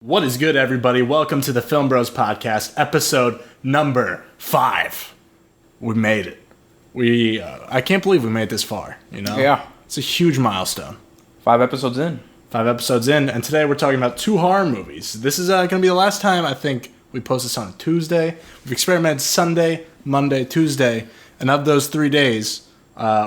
What is good, everybody? Welcome to the Film Bros Podcast, episode number 5. We made it. I can't believe we made it this far, you know? Yeah. It's a huge milestone. 5 episodes in. 5 episodes in, and today we're talking about 2 horror movies. This is going to be the last time I think we post this on a Tuesday. We've experimented Sunday, Monday, Tuesday, and of those 3 days,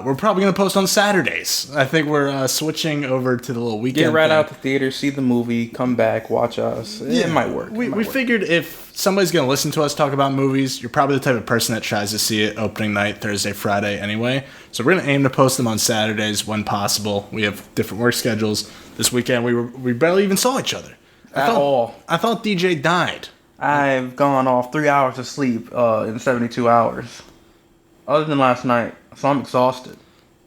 we're probably going to post on Saturdays. I think we're switching over to the little weekend Get right thing. out the theater, see the movie, come back, watch us. It might work. We figured if somebody's going to listen to us talk about movies, you're probably the type of person that tries to see it opening night, Thursday, Friday anyway. So we're going to aim to post them on Saturdays when possible. We have different work schedules. This weekend, we barely even saw each other. I thought DJ died. I've gone off 3 hours of sleep in 72 hours. Other than last night. So I'm exhausted.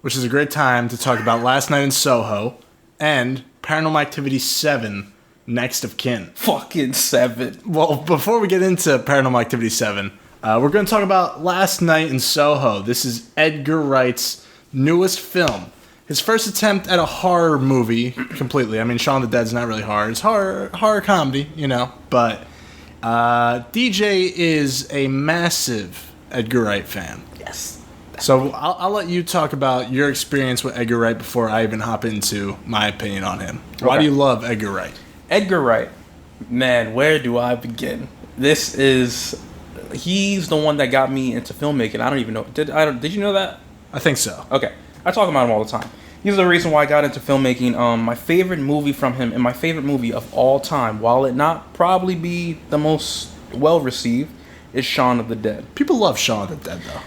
Which is a great time to talk about Last Night in Soho and Paranormal Activity 7, Next of Kin. Fucking 7. Well, before we get into Paranormal Activity 7, we're going to talk about Last Night in Soho. This is Edgar Wright's newest film. His first attempt at a horror movie completely. I mean, Shaun of the Dead's not really horror. It's horror comedy, you know. But DJ is a massive Edgar Wright fan. Yes. So I'll let you talk about your experience with Edgar Wright before I even hop into my opinion on him. Why do you love Edgar Wright? Edgar Wright. Man, where do I begin? He's the one that got me into filmmaking. I don't even know. Did you know that? I think so. Okay. I talk about him all the time. He's the reason why I got into filmmaking. My favorite movie from him and my favorite movie of all time, while it not probably be the most well-received, is Shaun of the Dead. People love Shaun of the Dead, though.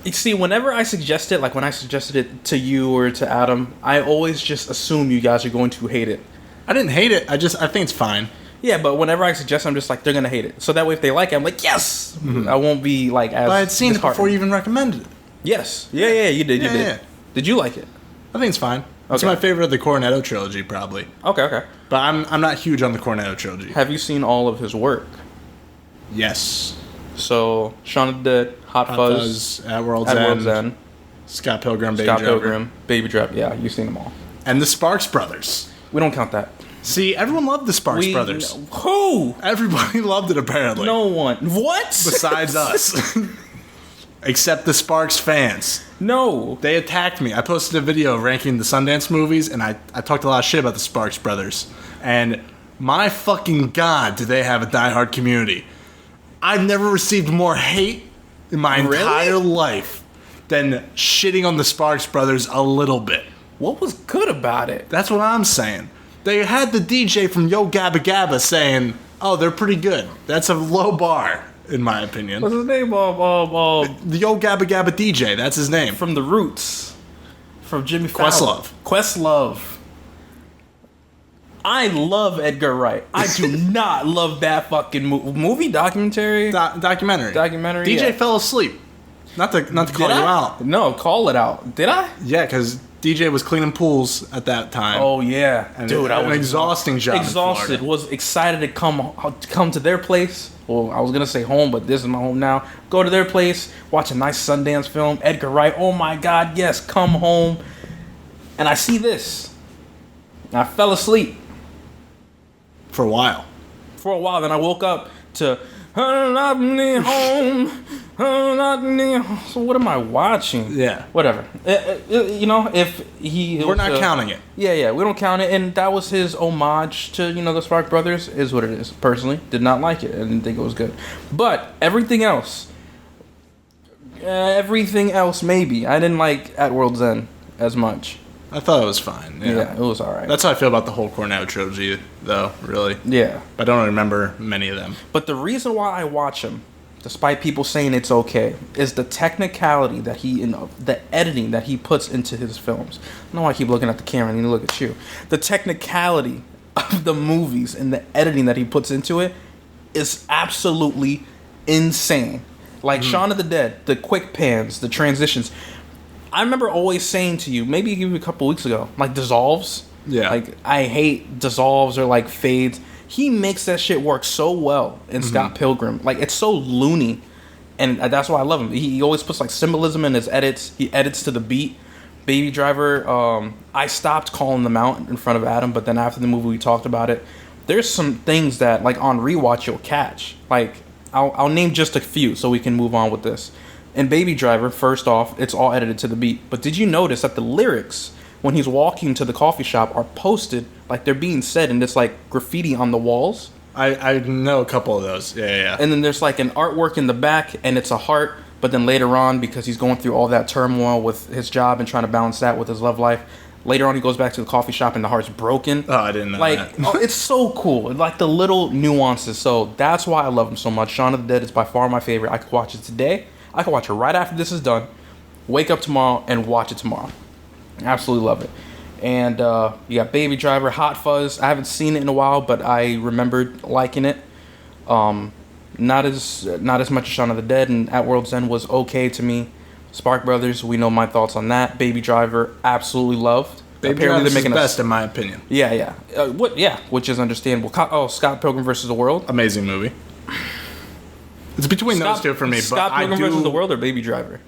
You see, whenever I suggest it, like when I suggested it to you or to Adam, I always just assume you guys are going to hate it. I didn't hate it. I think it's fine. Yeah, but whenever I suggest it, I'm just like, they're going to hate it. So that way, if they like it, I'm like, yes! Mm-hmm. I won't be like as But I had seen it before you even recommended it. Yes. Yeah, you did. Yeah. Did you like it? I think it's fine. Okay. It's my favorite of the Cornetto trilogy, probably. Okay. But I'm not huge on the Cornetto trilogy. Have you seen all of his work? Yes. So, Shaun of the Dead, Hot Fuzz, At World's End, Scott Pilgrim, Baby Driver. Yeah, you've seen them all. And the Sparks Brothers. We don't count that. See, everyone loved the Sparks Brothers. Who? Everybody loved it, apparently. No one. What? Besides us. Except the Sparks fans. No. They attacked me. I posted a video ranking the Sundance movies, and I talked a lot of shit about the Sparks Brothers. And my fucking God, do they have a diehard community. I've never received more hate in my entire life than shitting on the Sparks Brothers a little bit. What was good about it? That's what I'm saying. They had the DJ from Yo Gabba Gabba saying, oh, they're pretty good. That's a low bar, in my opinion. What's his name? The Yo Gabba Gabba DJ, that's his name. From The Roots. From Jimmy Fallon. Questlove. I love Edgar Wright. I do not love that fucking movie documentary. Documentary. DJ yeah. fell asleep. Not to call you out. No, call it out. Did I? Yeah, because DJ was cleaning pools at that time. Oh yeah, and dude, I was an exhausting job. Exhausted. Was excited to come to their place. Well, I was gonna say home, but this is my home now. Go to their place, watch a nice Sundance film. Edgar Wright. Oh my God, yes, come home. And I see this. And I fell asleep. For a while, then I woke up to not me home, not me. So what am I watching? Yeah, whatever. You know, we're not counting it. Yeah, we don't count it. And that was his homage to the Sparks Brothers. Is what it is. Personally, did not like it. I didn't think it was good. But everything else, maybe I didn't like At World's End as much. I thought it was fine. Yeah, it was alright. That's how I feel about the whole Cornetto trilogy, though, really. Yeah. I don't remember many of them. But the reason why I watch him, despite people saying it's okay, is the technicality that the editing that he puts into his films. I know why I keep looking at the camera and I need to look at you. The technicality of the movies and the editing that he puts into it is absolutely insane. Like Shaun of the Dead, the quick pans, the transitions. I remember always saying to you, maybe even a couple weeks ago, like dissolves. Yeah. Like, I hate dissolves or like fades. He makes that shit work so well in Scott Pilgrim. Like, it's so loony. And that's why I love him. He always puts like symbolism in his edits. He edits to the beat. Baby Driver, I stopped calling them out in front of Adam, but then after the movie we talked about it. there's some things that, like, on rewatch you'll catch. Like, I'll name just a few so we can move on with this. In Baby Driver, first off, it's all edited to the beat. But did you notice that the lyrics, when he's walking to the coffee shop, are posted like they're being said, and it's like graffiti on the walls? I know a couple of those. Yeah. And then there's like an artwork in the back, and it's a heart. But then later on, because he's going through all that turmoil with his job and trying to balance that with his love life, later on he goes back to the coffee shop and the heart's broken. Oh, I didn't know that. It's so cool. Like the little nuances. So that's why I love him so much. Shaun of the Dead is by far my favorite. I could watch it today. I could watch it right after this is done. Wake up tomorrow and watch it tomorrow. Absolutely love it. And you got Baby Driver, Hot Fuzz. I haven't seen it in a while, but I remembered liking it. Not as much as Shaun of the Dead, and At World's End was okay to me. Spark Brothers, we know my thoughts on that. Baby Driver, absolutely loved. Baby Driver is the best in my opinion. Yeah. Which is understandable. Scott Pilgrim vs. the World, amazing movie. It's between those two for me. Scott but Pilgrim vs. the World or Baby Driver?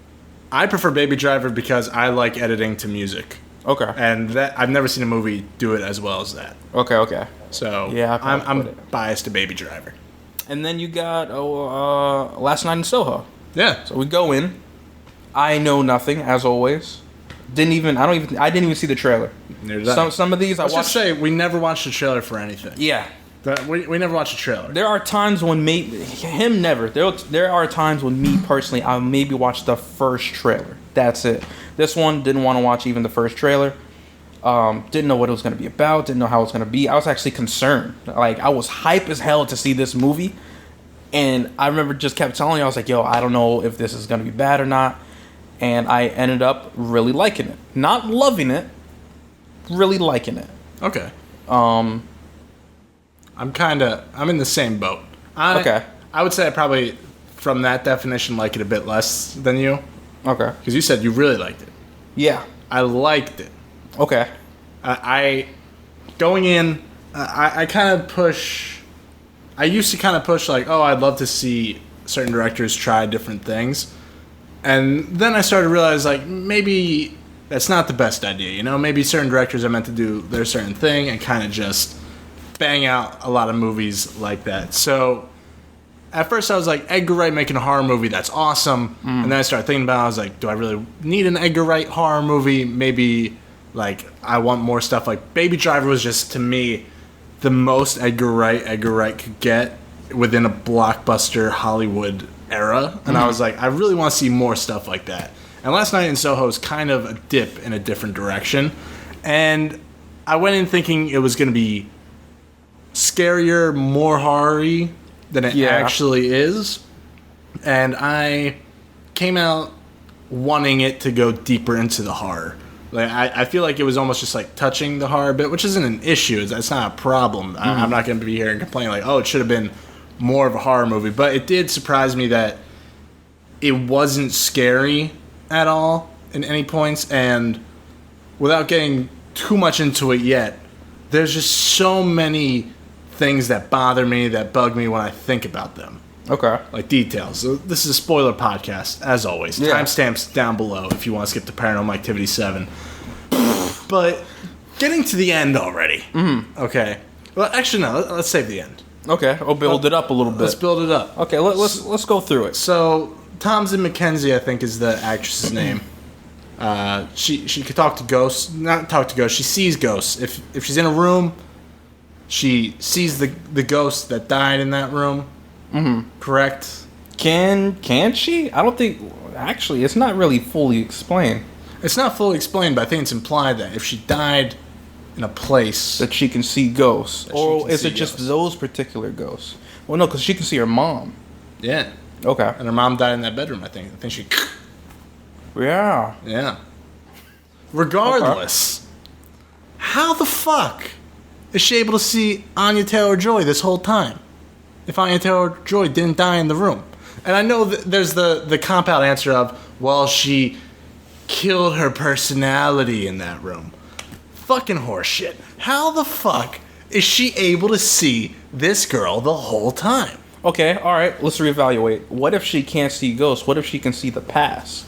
I prefer Baby Driver because I like editing to music. Okay. And that I've never seen a movie do it as well as that. Okay. So yeah, I'm biased to Baby Driver. And then you got Last Night in Soho. Yeah. So we go in. I know nothing as always. I didn't even see the trailer. Some of these I watched. Let's just say we never watched the trailer for anything. Yeah. We never watched a trailer. There are times when never. There are times when me personally, I'll maybe watch the first trailer. That's it. This one didn't want to watch even the first trailer. Didn't know what it was going to be about. Didn't know how it was going to be. I was actually concerned. Like, I was hype as hell to see this movie. And I remember just kept telling you, I was like, yo, I don't know if this is going to be bad or not. And I ended up really liking it. Not loving it, really liking it. Okay. I'm in the same boat. Okay. I would say I probably, from that definition, like it a bit less than you. Okay. Because you said you really liked it. Yeah. I liked it. Okay. Going in, I kind of push. I used to kind of push like, oh, I'd love to see certain directors try different things, and then I started to realize like maybe that's not the best idea. You know, maybe certain directors are meant to do their certain thing and kind of just bang out a lot of movies like that. So at first I was like, Edgar Wright making a horror movie, that's awesome. And then I started thinking about it, I was like, do I really need an Edgar Wright horror movie? Maybe, like, I want more stuff. Like, Baby Driver was just, to me, the most Edgar Wright could get within a blockbuster Hollywood era. And I was like, I really want to see more stuff like that. And Last Night in Soho is kind of a dip in a different direction. And I went in thinking it was going to be scarier, more horror-y than it actually is. And I came out wanting it to go deeper into the horror. Like I feel like it was almost just like touching the horror bit, which isn't an issue. That's not a problem. I'm not going to be here and complain like, oh, it should have been more of a horror movie. But it did surprise me that it wasn't scary at all in any points. And without getting too much into it yet, there's just so many things that bother me, that bug me when I think about them. Okay. Like details. So this is a spoiler podcast, as always. Yeah. Timestamps down below if you want to skip to Paranormal Activity 7. But getting to the end already. Mm-hmm. Okay. Well, actually, no. Let's save the end. Okay. I'll build it up a little bit. Let's build it up. Okay. Let's go through it. So Thomasin McKenzie, I think, is the actress's name. She could talk to ghosts. Not talk to ghosts. She sees ghosts. If she's in a room, she sees the ghost that died in that room. Mm-hmm. Correct? Can she? I don't think... Actually, it's not really fully explained. It's not fully explained, but I think it's implied that if she died in a place... That she can see ghosts. Or is it just those particular ghosts? Well, no, because she can see her mom. Yeah. Okay. And her mom died in that bedroom, I think. I think she... Yeah. Yeah. Regardless, how the fuck is she able to see Anya Taylor-Joy this whole time? If Anya Taylor-Joy didn't die in the room. And I know there's the cop-out answer of, well, she killed her personality in that room. Fucking horseshit. How the fuck is she able to see this girl the whole time? Okay, alright, let's reevaluate. What if she can't see ghosts? What if she can see the past?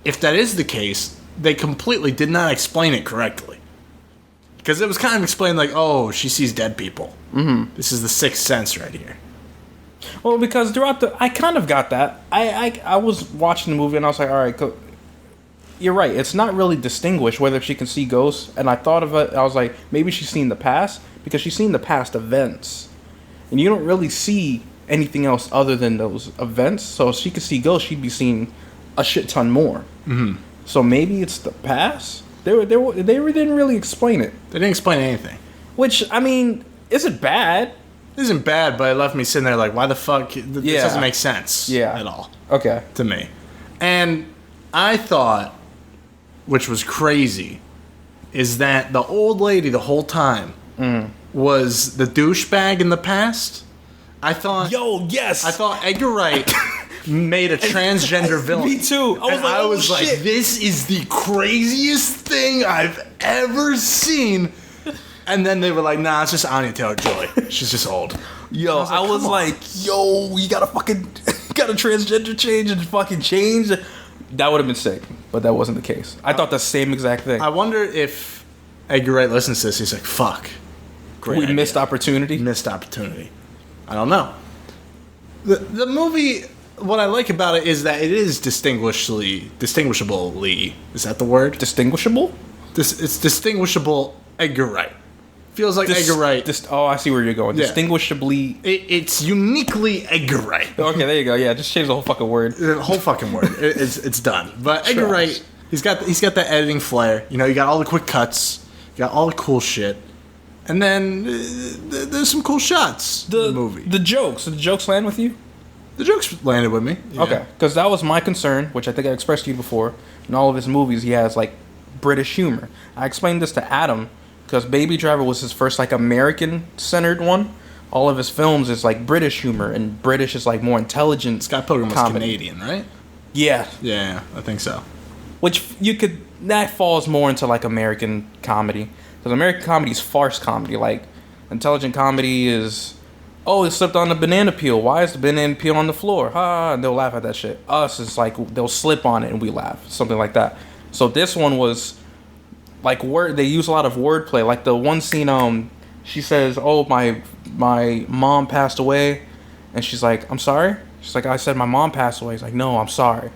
If that is the case, they completely did not explain it correctly. Because it was kind of explained like, oh, she sees dead people. Mm-hmm. This is the sixth sense right here. Well, because I kind of got that. I was watching the movie and I was like, all right, you're right. It's not really distinguished whether she can see ghosts. And I thought of it. I was like, maybe she's seen the past because she's seen the past events, and you don't really see anything else other than those events. So if she could see ghosts, she'd be seeing a shit ton more. Mm-hmm. So maybe it's the past. They didn't really explain it. They didn't explain anything. Which, I mean, isn't bad. It isn't bad, but it left me sitting there like, why the fuck? This doesn't make sense at all. Okay. To me. And I thought, which was crazy, is that the old lady the whole time was the douchebag in the past. I thought... Yo, yes! I thought Edgar Wright made a transgender villain. Me too. I was like, this is the craziest thing I've ever seen. And then they were like, nah, it's just Anya Taylor-Joy. She's just old. Yo, I was like, yo, you gotta fucking... got a transgender change and fucking change. That would have been sick, but that wasn't the case. I thought the same exact thing. I wonder if Edgar Wright listens to this. He's like, fuck. Great idea. Missed opportunity? Missed opportunity. I don't know. The movie, what I like about it is that it is distinguishably, is that the word? Distinguishable? It's distinguishable Edgar Wright. Feels like Edgar Wright. I see where you're going. Yeah. Distinguishably. It's uniquely Edgar Wright. Okay, there you go. Yeah, just change the whole fucking word. The whole fucking word. It's done. But Edgar Wright, he's got that editing flair. You know, you got all the quick cuts. You got all the cool shit. And then there's some cool shots in the movie. The jokes. Did the jokes land with you? The jokes landed with me. Yeah. Okay, because that was my concern, which I think I expressed to you before. In all of his movies, he has, like, British humor. I explained this to Adam, because Baby Driver was his first, like, American-centered one. All of his films is, like, British humor, and British is, like, more intelligent Scott Pilgrim was Canadian, right? Yeah. Yeah, I think so. Which that falls more into, like, American comedy. Because American comedy is farce comedy. Like, intelligent comedy is, oh, it slipped on the banana peel. Why is the banana peel on the floor? And they'll laugh at that shit. Us is like, they'll slip on it and we laugh. Something like that. So this one was, like, they use a lot of wordplay. Like, the one scene, she says, oh, my mom passed away. And she's like, I'm sorry? She's like, I said my mom passed away. He's like, no, I'm sorry.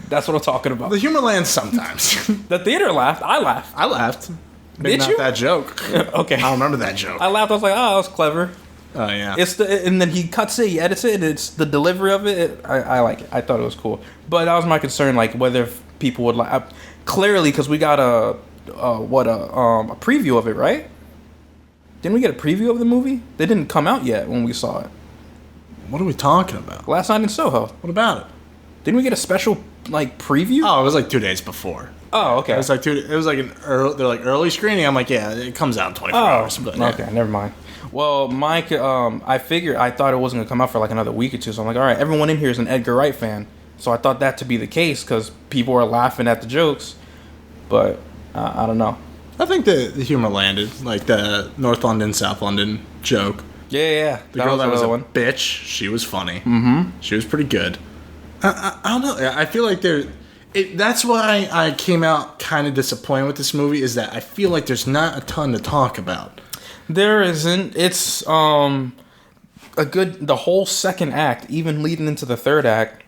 That's what I'm talking about. The humor lands sometimes. The theater laughed. I laughed. I laughed. Maybe Did not you? That joke. Okay. I don't remember that joke. I laughed. I was like, oh, that was clever. Oh, yeah. And then he cuts it, he edits it, and it's the delivery of it. I like it. I thought it was cool. But that was my concern, like, whether people would like... Clearly, because we got a preview of it, right? Didn't we get a preview of the movie? They didn't come out yet when we saw it. What are we talking about? Last night in Soho. What about it? Didn't we get a special, like, preview? Oh, it was like 2 days before. Oh, okay. It was like early screening. I'm like, yeah, it comes out in 24 hours. But, okay, never mind. Well, Mike, I thought it wasn't going to come out for like another week or two. So I'm like, all right, everyone in here is an Edgar Wright fan. So I thought that to be the case because people are laughing at the jokes. But I don't know. I think the humor landed. Like the North London, South London joke. Yeah. The girl that was a bitch, she was funny. Mm-hmm. She was pretty good. I don't know. I feel like that's why I came out kind of disappointed with this movie, is that I feel like there's not a ton to talk about. There isn't. It's the whole second act, even leading into the third act,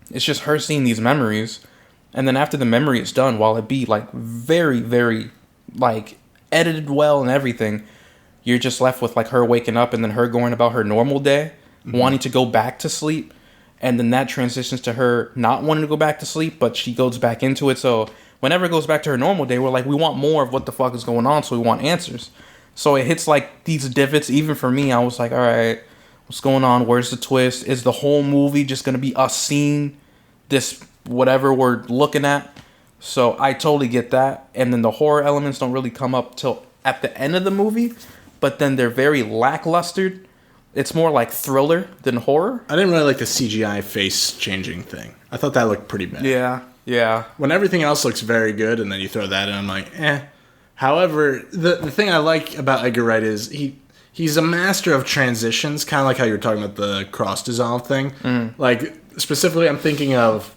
it's just her seeing these memories, and then after the memory is done, while it be like very, very like edited well and everything, you're just left with like her waking up and then her going about her normal day, wanting to go back to sleep. And then that transitions to her not wanting to go back to sleep, but she goes back into it. So whenever it goes back to her normal day, we're like, we want more of what the fuck is going on, so we want answers. So it hits like these divots. Even for me, I was like, all right, what's going on? Where's the twist? Is the whole movie just going to be us seeing this whatever we're looking at? So I totally get that. And then the horror elements don't really come up till at the end of the movie, but then they're very lackluster. It's more like thriller than horror. I didn't really like the CGI face changing thing. I thought that looked pretty bad. Yeah. When everything else looks very good, and then you throw that in, I'm like, eh. However, the thing I like about Edgar Wright is he's a master of transitions, kind of like how you were talking about the cross dissolve thing. Like, specifically, I'm thinking of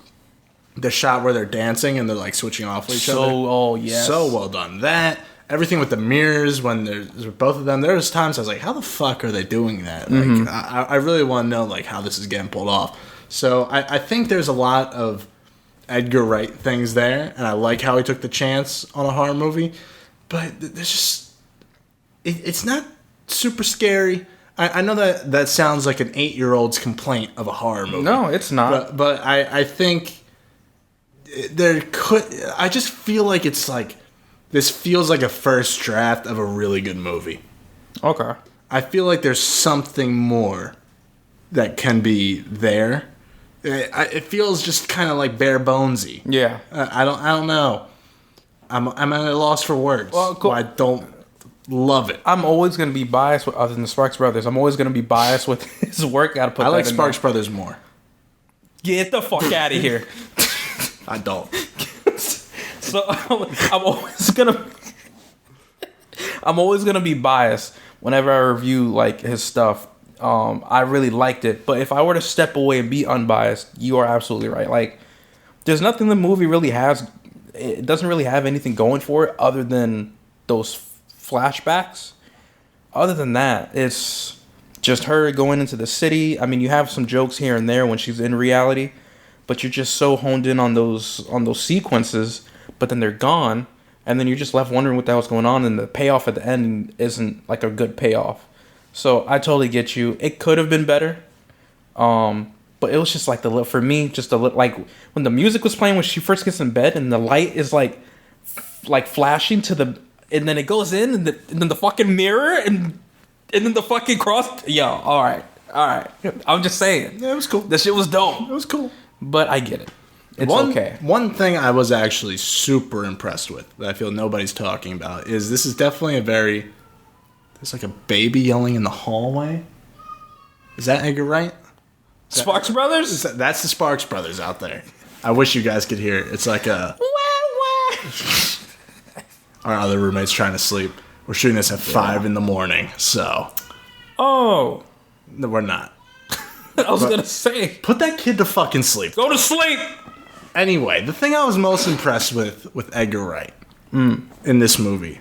the shot where they're dancing and they're like switching off each other. Oh yes, so well done. That everything with the mirrors when there's both of them. There was times I was like, how the fuck are they doing that? Like, I really want to know like how this is getting pulled off. So I think there's a lot of Edgar Wright things there, and I like how he took the chance on a horror movie. But there's just it's not super scary. I know that sounds like an 8-year-old's complaint of a horror movie. No, it's not. But I think there could. I just feel like it's like this feels like a first draft of a really good movie. Okay. I feel like there's something more that can be there. It feels just kind of like bare bonesy. Yeah. I don't know. I'm at a loss for words. Well, cool. I don't love it. I'm always going to be biased with, other than the Sparks Brothers. I'm always going to be biased with his work. Gotta put. I like Sparks Brothers more. Get the fuck out of here. I don't. So I'm always gonna be biased whenever I review like his stuff. I really liked it, but if I were to step away and be unbiased, you are absolutely right. Like, there's nothing the movie really has. It doesn't really have anything going for it other than those flashbacks. Other than that, it's just her going into the city. I mean, you have some jokes here and there when she's in reality, but you're just so honed in on those sequences. But then they're gone, and then you're just left wondering what the hell's going on, and the payoff at the end isn't like a good payoff. So I totally get you. It could have been better, but it was just like for me, just like when the music was playing when she first gets in bed, and the light is like flashing to the, and then it goes in, and then the fucking mirror, and then the fucking cross. Yo, all right. I'm just saying. Yeah, it was cool. That shit was dope. It was cool, but I get it. It's okay. One thing I was actually super impressed with that I feel nobody's talking about is this is definitely there's like a baby yelling in the hallway. Is that Edgar Wright? Sparks Brothers? That's the Sparks Brothers out there. I wish you guys could hear it. It's like a... Our other roommate's trying to sleep. We're shooting this at 5 in the morning, so... Oh. No, we're not. I was going to say. Put that kid to fucking sleep. Go to sleep! Anyway, the thing I was most impressed with Edgar Wright in this movie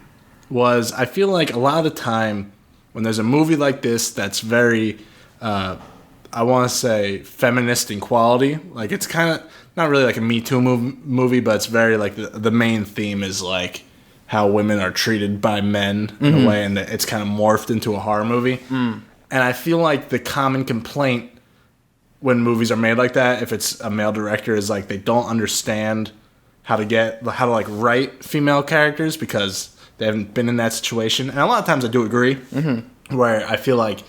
was I feel like a lot of the time when there's a movie like this that's very, I want to say, feminist in quality, like it's kind of, not really like a Me Too movie, but it's very like the main theme is like how women are treated by men in a way, and it's kind of morphed into a horror movie. And I feel like the common complaint when movies are made like that, if it's a male director, is like they don't understand how to like write female characters because they haven't been in that situation. And a lot of times I do agree, where I feel like,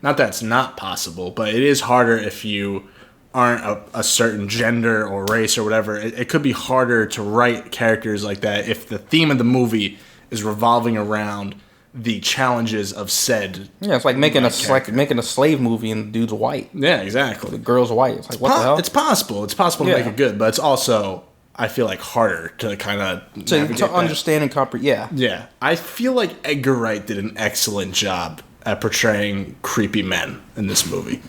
not that it's not possible, but it is harder if you aren't a certain gender or race or whatever. It could be harder to write characters like that if the theme of the movie is revolving around the challenges of said. Yeah, it's like making a slave movie and the dude's white. Yeah, exactly. The girl's white. It's like, what the hell? It's possible. It's possible to make it good, but it's also, I feel like, harder to kind of to understand and comprehend. Yeah. Yeah. I feel like Edgar Wright did an excellent job at portraying creepy men in this movie.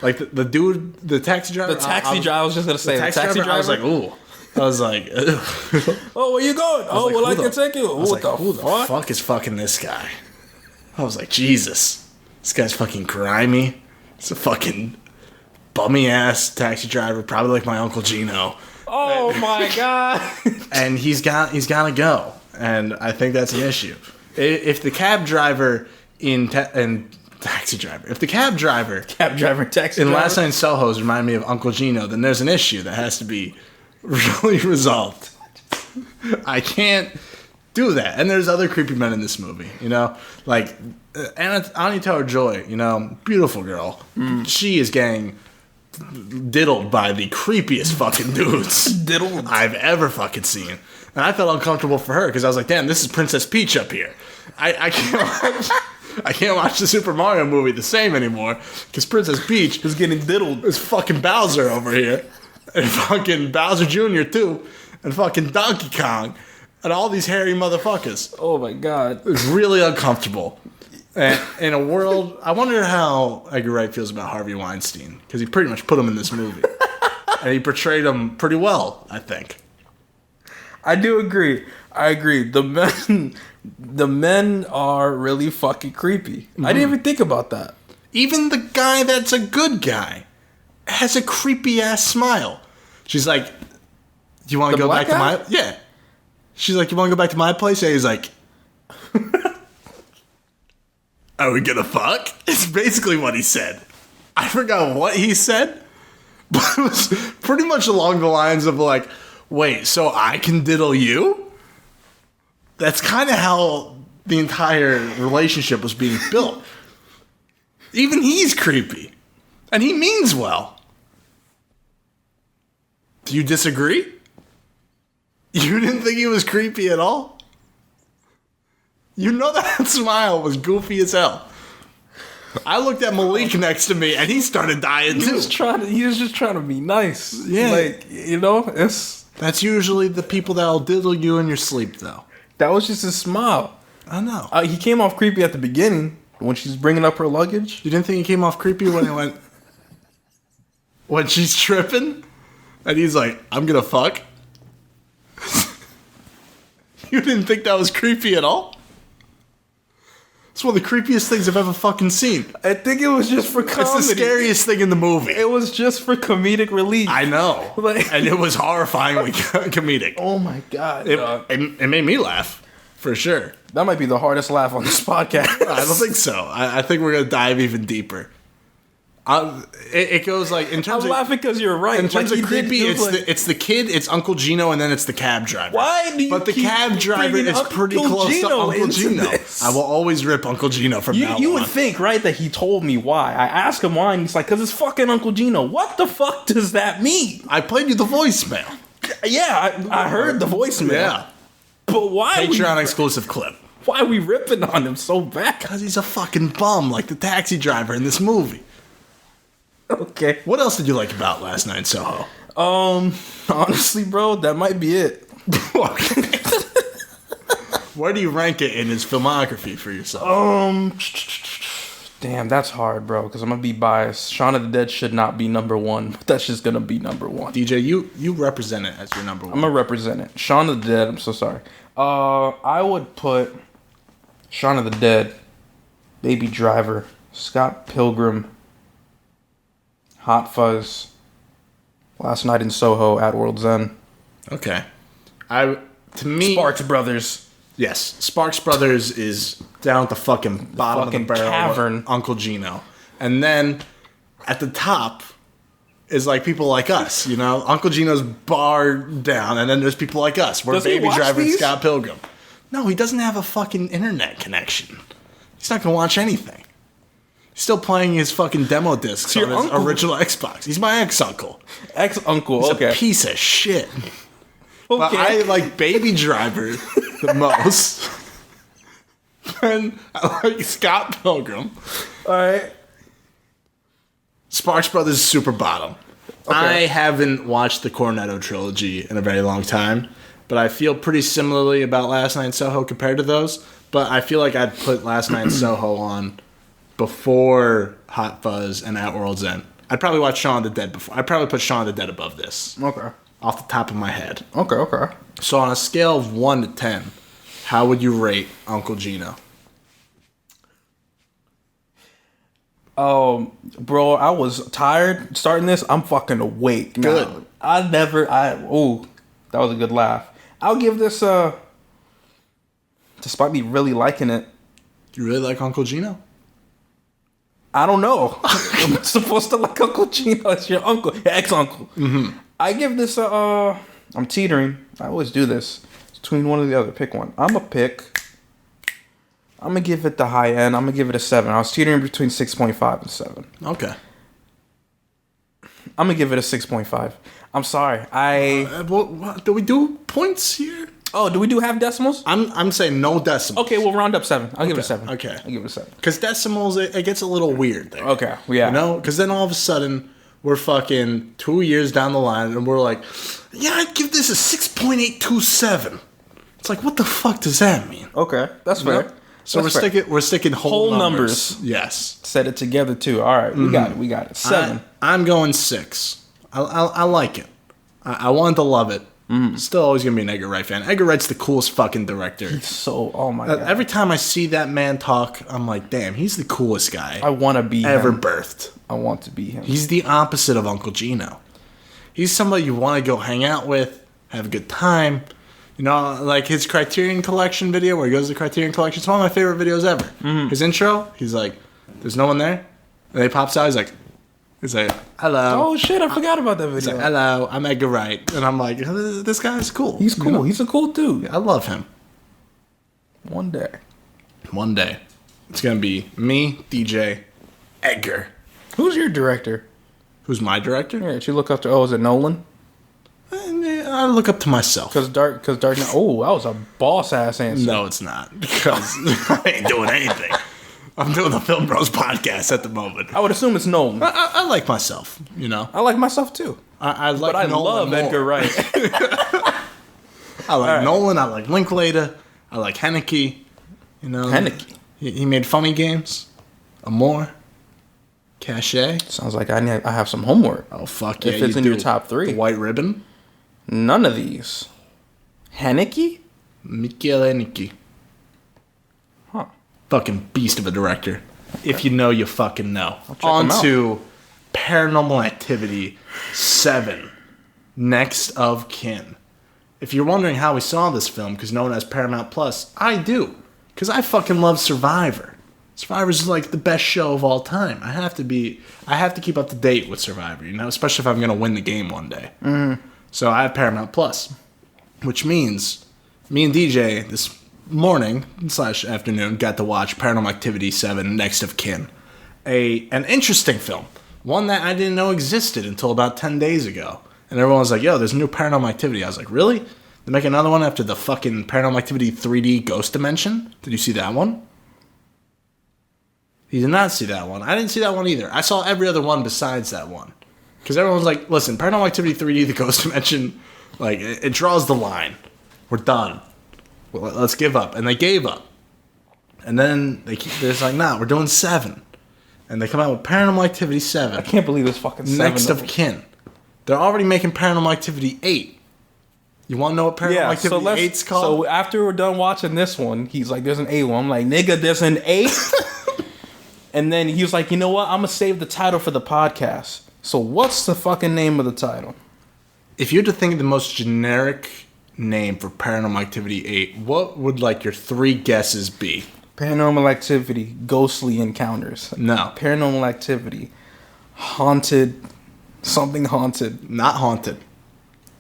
Like the dude, the taxi driver. I was just gonna say the taxi driver. I was like, ooh. I was like, ugh. Oh, where you going? I can take you. Who the fuck is fucking this guy? I was like, Jesus. This guy's fucking grimy. It's a fucking bummy ass taxi driver, probably like my Uncle Gino. Oh my god. And he's got to go. And I think that's an issue. If the cab driver taxi driver. If the cab driver taxi in driver. Last Night in Soho's remind me of Uncle Gino, then there's an issue that has to be really resolved. I can't do that. And there's other creepy men in this movie, you know? Like, Anya Taylor-Joy, you know, beautiful girl. She is getting diddled by the creepiest fucking dudes diddled I've ever fucking seen. And I felt uncomfortable for her because I was like, damn, this is Princess Peach up here. I can't watch the Super Mario movie the same anymore because Princess Peach is getting diddled. Is fucking Bowser over here. And fucking Bowser Jr. too. And fucking Donkey Kong. And all these hairy motherfuckers. Oh my god. It's really uncomfortable. And in a world... I wonder how Edgar Wright feels about Harvey Weinstein. Because he pretty much put him in this movie. And he portrayed him pretty well, I think. I do agree. I agree. The men are really fucking creepy. Mm-hmm. I didn't even think about that. Even the guy that's a good guy has a creepy ass smile. She's like, "Do you want to go back to my?" Yeah. She's like, "You want to go back to my place?" And he's like, "Are we gonna fuck?" It's basically what he said. I forgot what he said, but it was pretty much along the lines of like, "Wait, so I can diddle you?" That's kind of how the entire relationship was being built. Even he's creepy. And he means well. Do you disagree? You didn't think he was creepy at all? You know that smile was goofy as hell. I looked at Malik next to me, and he started dying too. He was just trying to be nice. Yeah. Like, you know, that's usually the people that'll diddle you in your sleep, though. That was just his smile. I know. He came off creepy at the beginning when she's bringing up her luggage. You didn't think he came off creepy when he went... when she's tripping? And he's like, "I'm gonna fuck"? You didn't think that was creepy at all? It's one of the creepiest things I've ever fucking seen. I think it was just for comedy. It's the scariest thing in the movie. It was just for comedic relief. I know. And it was horrifyingly comedic. Oh my God. It made me laugh, for sure. That might be the hardest laugh on this podcast. I don't think so. I think we're going to dive even deeper. It goes like in terms I'm laughing because you're right. In terms of creepy, it's the kid, it's Uncle Gino, and then it's the cab driver. Why do you? But the cab driver is pretty close to Uncle Gino. I will always rip Uncle Gino from now on. You would think, right, that he told me why. I asked him why, and he's like, "Because it's fucking Uncle Gino." What the fuck does that mean? I played you the voicemail. Yeah, I heard the voicemail. Yeah, but why? Patreon exclusive clip. Why are we ripping on him so bad? Because he's a fucking bum, like the taxi driver in this movie. Okay. What else did you like about Last Night in Soho? Honestly, bro, that might be it. Where do you rank it in his filmography for yourself? Damn, that's hard, bro, because I'm going to be biased. Shaun of the Dead should not be number one, but that's just going to be number one. DJ, you represent it as your number one. I'm going to represent it. Shaun of the Dead, I'm so sorry. I would put Shaun of the Dead, Baby Driver, Scott Pilgrim, Hot Fuzz, Last Night in Soho, At World's End. Okay. To me... Sparks Brothers. Yes. Sparks Brothers is down at the fucking bottom of the barrel. Cavern. Uncle Gino. And then at the top is like people like us, you know? Uncle Gino's barred down, and then there's people like us. We're Baby Driver and Scott Pilgrim. No, he doesn't have a fucking internet connection. He's not going to watch anything. He's still playing his fucking demo discs on his original Xbox. He's my ex-uncle. Ex-uncle, He's okay. a piece of shit. Okay. But I like Baby Driver the most. And I like Scott Pilgrim. Alright. Sparks Brothers is super bottom. Okay. I haven't watched the Cornetto trilogy in a very long time, but I feel pretty similarly about Last Night in Soho compared to those. But I feel like I'd put Last Night in Soho on before Hot Fuzz and At World's End. I'd probably watch Shaun of the Dead before. I'd probably put Shaun of the Dead above this. Okay. Off the top of my head. Okay. So on a scale of 1 to 10, how would you rate Uncle Gino? Bro, I was tired starting this. I'm fucking awake now. Good. That was a good laugh. I'll give this, despite me really liking it. You really like Uncle Gino? I don't know. I'm supposed to like Uncle Gino. It's your uncle, your ex-uncle. Mm-hmm. I give this I'm teetering. I always do this. It's between one or the other. Pick one. I'm going to give it the high end. I'm going to give it a 7. I was teetering between 6.5 and 7. Okay. I'm going to give it a 6.5. I'm sorry. What, do we do points here? Oh, do we do half decimals? I'm saying no decimals. Okay, we'll round up 7. I'll give it a 7. Okay. I'll give it a 7. Because decimals, it gets a little weird there. Okay, yeah. You know? Because then all of a sudden, we're fucking 2 years down the line, and we're like, yeah, I'd give this a 6.827. It's like, what the fuck does that mean? Okay, that's fair. Know? So we're sticking whole numbers. Yes. Set it together, too. All right, we got it. 7. I'm going 6. I like it. I wanted to love it. Still always going to be an Edgar Wright fan. Edgar Wright's the coolest fucking director. So, oh my God. Every time I see that man talk, I'm like, damn, he's the coolest guy I want to be ever him. birthed. I want to be him. He's the opposite of Uncle Gino. He's somebody you want to go hang out with, have a good time. You know, like his Criterion Collection video where he goes to the Criterion Collection. It's one of my favorite videos ever. His intro, he's like, there's no one there. And he pops out, he's like, hello. Oh shit, I forgot about that video. He's like, hello, I'm Edgar Wright. And I'm like, this guy's cool. He's cool. You know? He's a cool dude. I love him. One day. It's going to be me, DJ, Edgar. Who's your director? Who's my director? Yeah, did you look up to, is it Nolan? I look up to myself. Because Dark Knight, that was a boss-ass answer. No, it's not. Because I ain't doing anything. I'm doing the Film Bros podcast at the moment. I would assume it's Nolan. I like myself, you know. I like myself too. I like but I Nolan love Edgar Wright. I like Nolan. I like Linklater. I like Haneke. You know, Haneke. He made funny games. Amore. Cachet. Sounds like I have some homework. Oh fuck yeah! If it's in your top 3, The White Ribbon. None of these. Haneke. Michael Haneke. Huh. Fucking beast of a director. Okay. If you know, you fucking know. On to Paranormal Activity 7. Next of Kin. If you're wondering how we saw this film, because no one has Paramount Plus, I do. Because I fucking love Survivor. Survivor's like the best show of all time. I have to keep up to date with Survivor, you know, especially if I'm going to win the game one day. So I have Paramount Plus, which means me and DJ this morning / afternoon got to watch Paranormal Activity 7 Next of Kin. An interesting film. One that I didn't know existed until about 10 days ago. And everyone was like, yo, there's a new Paranormal Activity. I was like, really? They make another one after the fucking Paranormal Activity 3D Ghost Dimension? Did you see that one? You did not see that one. I didn't see that one either. I saw every other one besides that one. Because everyone's like, listen, Paranormal Activity 3D, the Ghost Dimension, like, it draws the line. We're done. Well, let's give up. And they gave up. And then they're just like, nah, we're doing 7. And they come out with Paranormal Activity 7. I can't believe this fucking 7. Next of Kin. They're already making Paranormal Activity 8. You want to know what Paranormal Activity 8's called? So after we're done watching this one, he's like, there's an 8 one. I'm like, nigga, there's an 8? And then he was like, you know what? I'm going to save the title for the podcast. So what's the fucking name of the title? If you had to think of the most generic name for Paranormal Activity 8, what would, like, your 3 guesses be? Paranormal Activity, Ghostly Encounters. No. Paranormal Activity, Haunted, something haunted. Not haunted.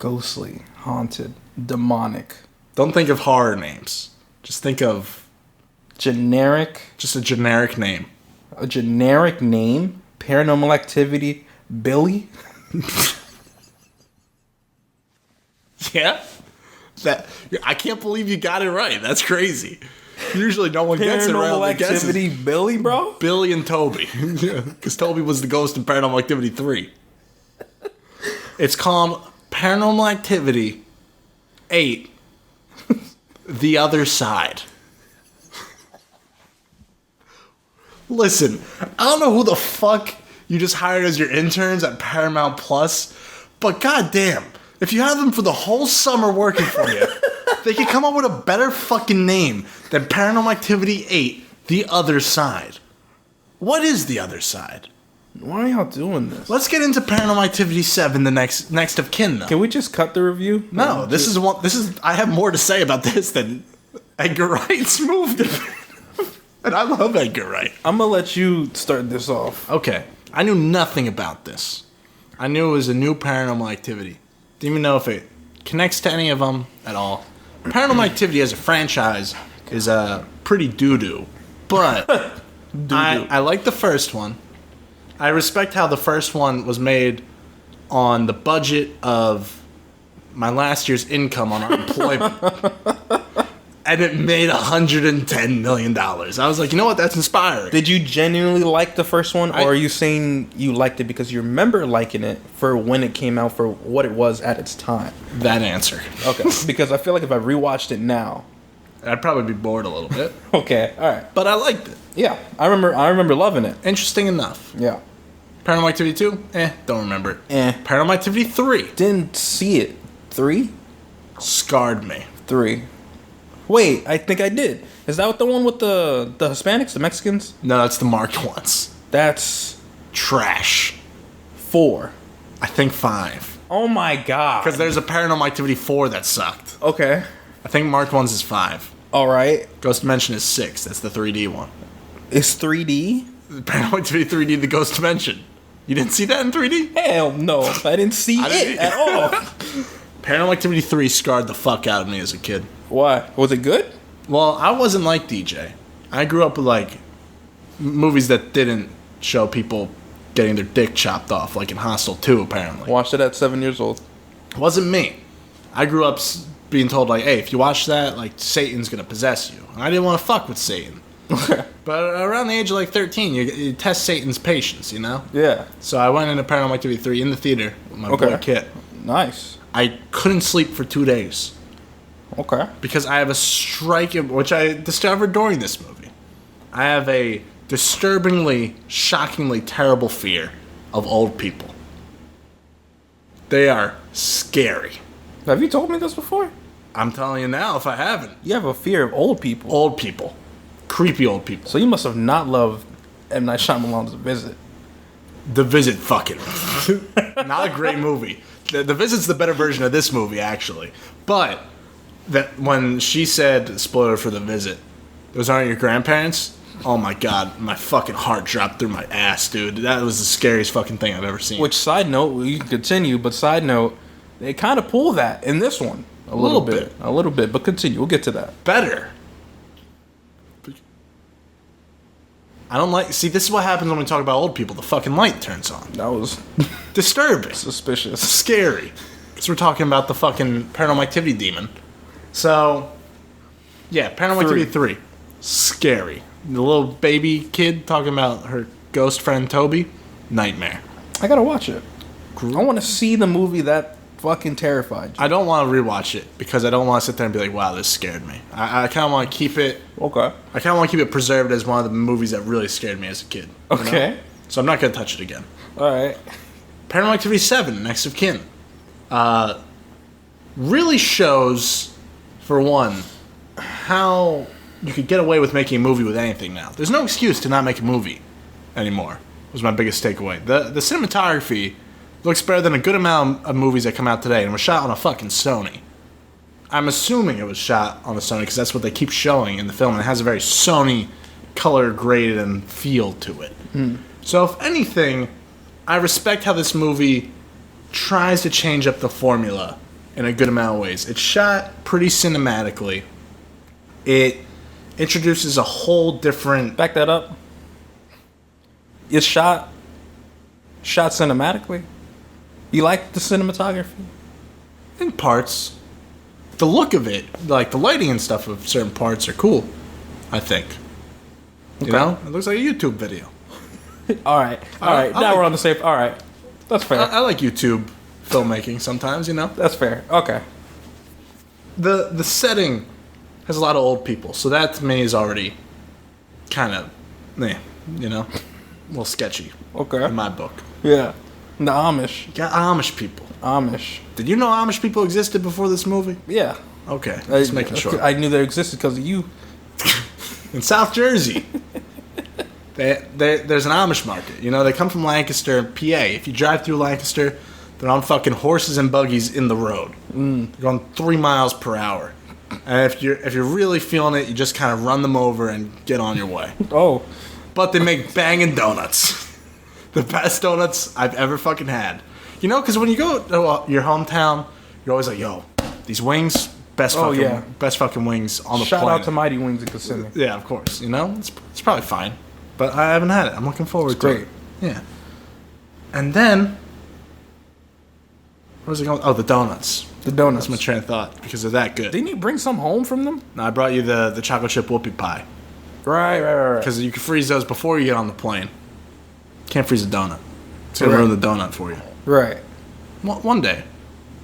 Ghostly, haunted, demonic. Don't think of horror names. Just think of... Generic. Just a generic name. A generic name? Paranormal Activity, Billy? Yeah? I can't believe you got it right. That's crazy. Usually no one gets it right on the guesses. Paranormal Activity, Billy, bro? Billy and Toby. Because Toby was the ghost in Paranormal Activity 3. It's called Paranormal Activity 8, The Other Side. Listen, I don't know who the fuck you just hired as your interns at Paramount Plus, but goddamn, if you have them for the whole summer working for you, they could come up with a better fucking name than Paranormal Activity 8, The Other Side. What is The Other Side? Why are y'all doing this? Let's get into Paranormal Activity 7, the next of kin, though. Can we just cut the review? No, I have more to say about this than Edgar Wright's movie. And I love Edgar Wright. I'm going to let you start this off. Okay. I knew nothing about this. I knew it was a new Paranormal Activity. Didn't even know if it connects to any of them at all. Paranormal Activity as a franchise is pretty doo-doo. But I like the first one. I respect how the first one was made on the budget of my last year's income on unemployment. And it made $110 million. I was like, you know what? That's inspiring. Did you genuinely like the first one? Or are you saying you liked it because you remember liking it for when it came out for what it was at its time? That answer. Okay. Because I feel like if I rewatched it now, I'd probably be bored a little bit. Okay. All right. But I liked it. Yeah. I remember loving it. Interesting enough. Yeah. Paranormal Activity 2? Don't remember it. Paranormal Activity 3. Didn't see it. 3? Scarred me. 3. Wait, I think I did. Is that the one with the Hispanics, the Mexicans? No, that's the marked ones. That's trash. 4. I think 5. Oh my god. Because there's a Paranormal Activity 4 that sucked. Okay. I think marked ones is 5. Alright. Ghost Dimension is 6. That's the 3D one. It's 3D? Paranormal Activity 3D, the Ghost Dimension. You didn't see that in 3D? Hell no. I didn't see it at all. Paranormal Activity 3 scarred the fuck out of me as a kid. Why? Was it good? Well, I wasn't like DJ. I grew up with, like, movies that didn't show people getting their dick chopped off, like in Hostel 2, apparently. Watched it at 7 years old. It wasn't me. I grew up being told, like, hey, if you watch that, like, Satan's gonna possess you. And I didn't want to fuck with Satan. Okay. But around the age of, like, 13, you test Satan's patience, you know? Yeah. So I went into Paranormal Activity 3 in the theater with my boy Kit. Nice. I couldn't sleep for 2 days. Okay. Because I have a which I discovered during this movie. I have a disturbingly, shockingly terrible fear of old people. They are scary. Have you told me this before? I'm telling you now if I haven't. You have a fear of old people. Old people. Creepy old people. So you must have not loved M. Night Shyamalan's Visit. The Visit fucking. Not a great movie. The Visit's the better version of this movie, actually. But that when she said, spoiler for The Visit, those aren't your grandparents? Oh my god, my fucking heart dropped through my ass, dude. That was the scariest fucking thing I've ever seen. Which, side note, you can continue, but side note, they kind of pull that in this one. A little bit. A little bit, but continue. We'll get to that. Better. I don't like... See, this is what happens when we talk about old people. The fucking light turns on. That was... disturbing. Suspicious. Scary. Because we're talking about the fucking Paranormal Activity demon. So, yeah, Paranormal Activity 3. Scary. The little baby kid talking about her ghost friend Toby. Nightmare. I gotta watch it. I want to see the movie that fucking terrified you. I don't want to rewatch it because I don't want to sit there and be like, wow, this scared me. I kind of want to keep it... Okay. I kind of want to keep it preserved as one of the movies that really scared me as a kid. Okay. You know? So I'm not going to touch it again. Alright. Paranormal Activity 7, Next of Kin. Really shows, for one, how you could get away with making a movie with anything now. There's no excuse to not make a movie anymore, was my biggest takeaway. The cinematography looks better than a good amount of movies that come out today, and was shot on a fucking Sony. I'm assuming it was shot on a Sony because that's what they keep showing in the film, and it has a very Sony color graded and feel to it. So if anything, I respect how this movie tries to change up the formula in a good amount of ways. It's shot pretty cinematically. It introduces a whole different... Back that up. It's shot cinematically. You like the cinematography? In parts. The look of it, like the lighting and stuff of certain parts are cool, I think. You know? It looks like a YouTube video. Alright. Now we're on the same... Alright. That's fair. I like YouTube filmmaking sometimes, you know? That's fair. Okay. The setting has a lot of old people, so that to me is already kind of, you know, a little sketchy. Okay. In my book. Yeah. The Amish. You got Amish people. Amish. Did you know Amish people existed before this movie? Yeah. Okay, just making sure. I knew they existed because of you. In South Jersey, there's an Amish market. You know, they come from Lancaster, PA. If you drive through Lancaster, they're on fucking horses and buggies in the road. They're going 3 miles per hour. And if you're really feeling it, you just kind of run them over and get on your way. Oh. But they make banging donuts. The best donuts I've ever fucking had. You know, because when you go to your hometown, you're always like, yo, these wings, best fucking wings on the planet. Shout out to Mighty Wings in Kissimmee. Yeah, of course. You know, it's probably fine. But I haven't had it. I'm looking forward to it. Yeah. And then, where's it going? Oh, the donuts. The donuts. That's my train of thought because they're that good. Didn't you bring some home from them? No, I brought you the chocolate chip whoopie pie. Right. Because you can freeze those before you get on the plane. Can't freeze a donut. It's going to ruin the donut for you. Right. One day,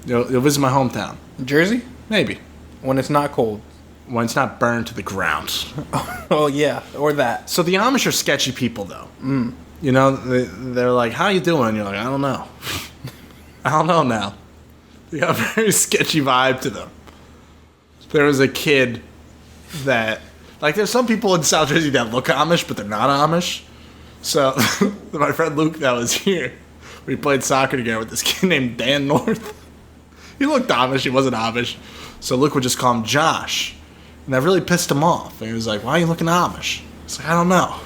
you'll visit my hometown. Jersey? Maybe. When it's not cold. When it's not burned to the ground. Oh, yeah. Or that. So the Amish are sketchy people, though. You know, they're like, how you doing? And you're like, I don't know. I don't know now. They got a very sketchy vibe to them. There was a kid that, like, there's some people in South Jersey that look Amish, but they're not Amish. So, my friend Luke that was here, we played soccer together with this kid named Dan North. He looked Amish, he wasn't Amish. So Luke would just call him Josh. And that really pissed him off. And he was like, why are you looking Amish? He's like, I don't know.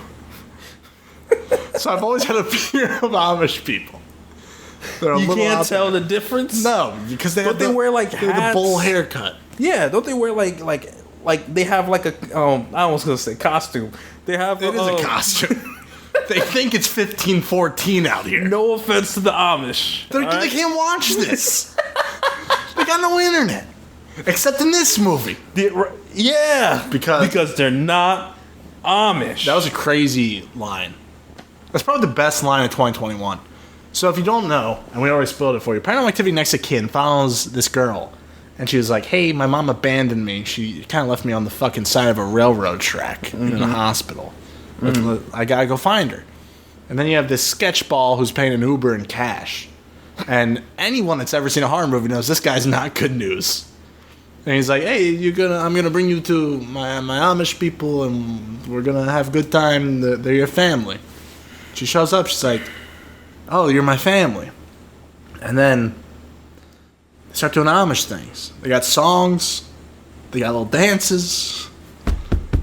So I've always had a fear of Amish people. You can't tell the difference? No, because they wear like hats? The bowl haircut. Yeah, don't they wear like they have like a I was gonna say costume. They have it is a costume. They think it's 1514 out here. No offense to the Amish. They can't watch this. They got no internet. Except in this movie. Yeah. Because they're not Amish. That was a crazy line. That's probably the best line of 2021. So if you don't know, and we already spoiled it for you, Paranormal Activity Next of Kin follows this girl. And she was like, hey, my mom abandoned me. She kind of left me on the fucking side of a railroad track in a hospital. I gotta go find her. And then you have this sketchball who's paying an Uber in cash. And anyone that's ever seen a horror movie knows this guy's not good news. And he's like, hey, I'm gonna bring you to my Amish people, and we're gonna have a good time. They're your family. She shows up, she's like, oh, you're my family. And then they start doing Amish things. They got songs, they got little dances,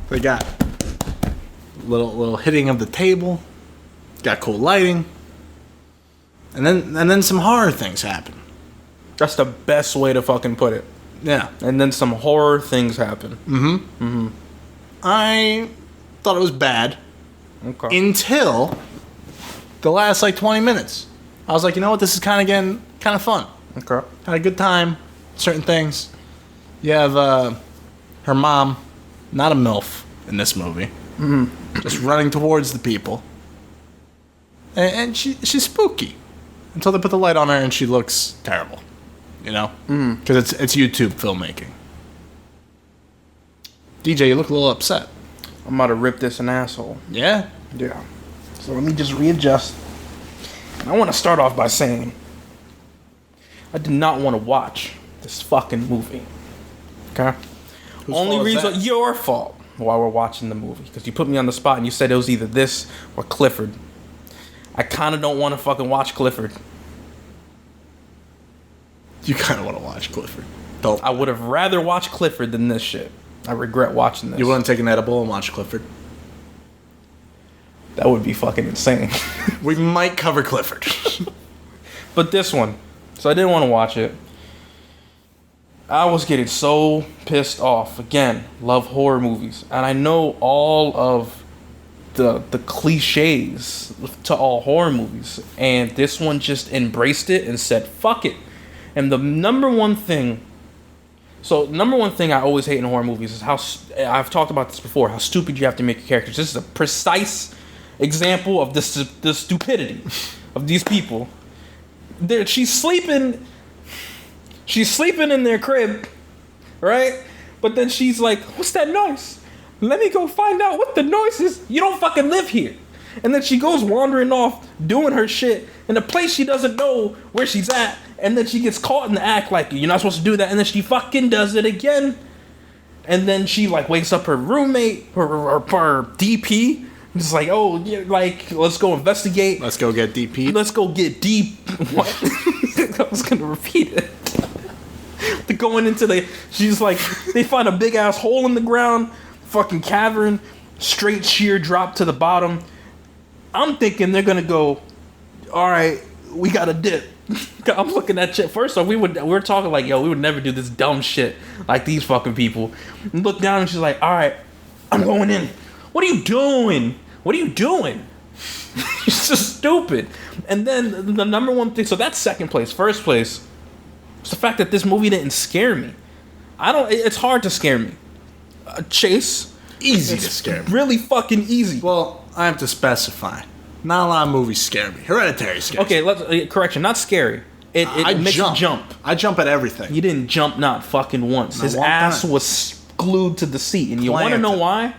they got little hitting of the table, got cool lighting, and then some horror things happen. That's the best way to fucking put it. Yeah. And then some horror things happen. I thought it was bad. Okay. Until the last, 20 minutes. I was like, you know what? This is kind of fun. Okay. Had a good time. Certain things. You have her mom, not a MILF in this movie. Just running towards the people. And she's spooky. Until they put the light on her and she looks terrible. You know? Because it's YouTube filmmaking. DJ, you look a little upset. I'm about to rip this an asshole. Yeah? Yeah. So let me just readjust. I want to start off by saying I did not want to watch this fucking movie. Okay? Only reason your fault while we're watching the movie, because you put me on the spot and you said it was either this or Clifford. I kind of don't want to fucking watch Clifford. You kind of want to watch Clifford. Don't. I would have rather watched Clifford than this shit. I regret watching this. You wouldn't take an edible and watch Clifford? That would be fucking insane. We might cover Clifford. But this one. So I didn't want to watch it. I was getting so pissed off. Again, love horror movies. And I know all of the cliches to all horror movies. And this one just embraced it and said, fuck it. And the number one thing I always hate in horror movies is how, I've talked about this before, how stupid you have to make your characters. This is a precise example of the stupidity of these people. She's sleeping in their crib, right? But then she's like, what's that noise? Let me go find out what the noise is. You don't fucking live here. And then she goes wandering off, doing her shit in a place she doesn't know where she's at. And then she gets caught in the act like, you're not supposed to do that. And then she fucking does it again. And then she wakes up her roommate, her DP. Just like, oh, yeah, let's go investigate. Let's go get DP. Let's go get deep. What? I was going to repeat it. They're going into she's like, they find a big ass hole in the ground, fucking cavern, straight sheer drop to the bottom. I'm thinking they're going to go, all right, we got to dip. I'm looking at shit. First off, we're talking like, yo, we would never do this dumb shit like these fucking people. And look down and she's like, all right, I'm going in. What are you doing? What are you doing? It's just stupid. And then the number one thing, so that's second place. First place, it's the fact that this movie didn't scare me. It's hard to scare me. Chase, easy to scare me. Really fucking easy. Well, I have to specify. Not a lot of movies scare me. Hereditary scares me. Okay, correction, not scary. It makes you jump. I jump at everything. He didn't jump not fucking once. His ass was glued to the seat. And you want to know why?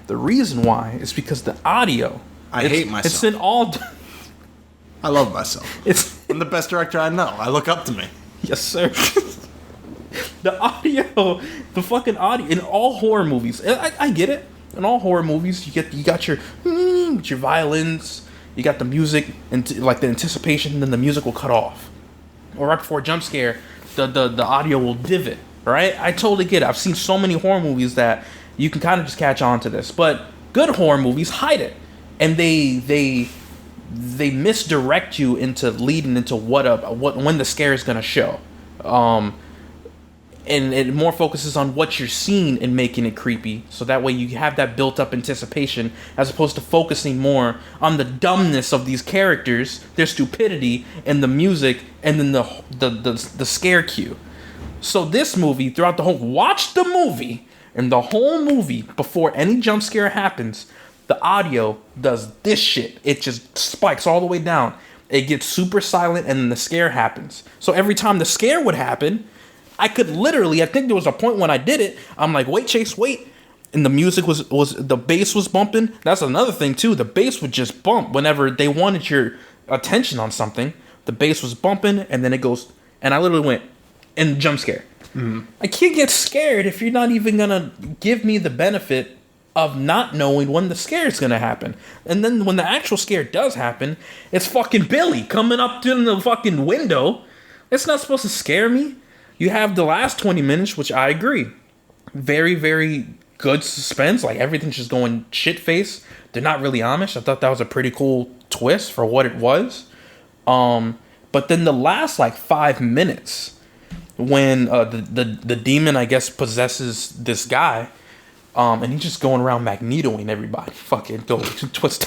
The reason why is because the audio I hate myself. It's in all. I love myself. I'm the best director I know. I look up to me. Yes, sir. The audio, the fucking audio in all horror movies. I get it. In all horror movies, you got your violins, you got the music, and like the anticipation, and then the music will cut off, or right before a jump scare, the audio will divot. Right? I totally get it. I've seen so many horror movies that you can kind of just catch on to this, but good horror movies hide it, and they misdirect you into leading into when the scare is gonna show. And it more focuses on what you're seeing and making it creepy, so that way you have that built-up anticipation, as opposed to focusing more on the dumbness of these characters, their stupidity, and the music, and then the scare cue. So this movie, throughout the whole... Watch the movie, and the whole movie, before any jump scare happens, the audio does this shit. It just spikes all the way down. It gets super silent, and then the scare happens. So every time the scare would happen... I could literally, I think there was a point when I did it, I'm like, wait, Chase, wait. And the music was the bass was bumping. That's another thing, too. The bass would just bump whenever they wanted your attention on something. The bass was bumping, and then it goes, and I literally went, and jump scare. Mm-hmm. I can't get scared if you're not even going to give me the benefit of not knowing when the scare is going to happen. And then when the actual scare does happen, it's fucking Billy coming up to the fucking window. It's not supposed to scare me. You have the last 20 minutes, which I agree. Very, very good suspense. Like, everything's just going shit-face. They're not really Amish. I thought that was a pretty cool twist for what it was. But then the last, 5 minutes, when the demon, I guess, possesses this guy, and he's just going around magnetoing everybody. Fucking go twist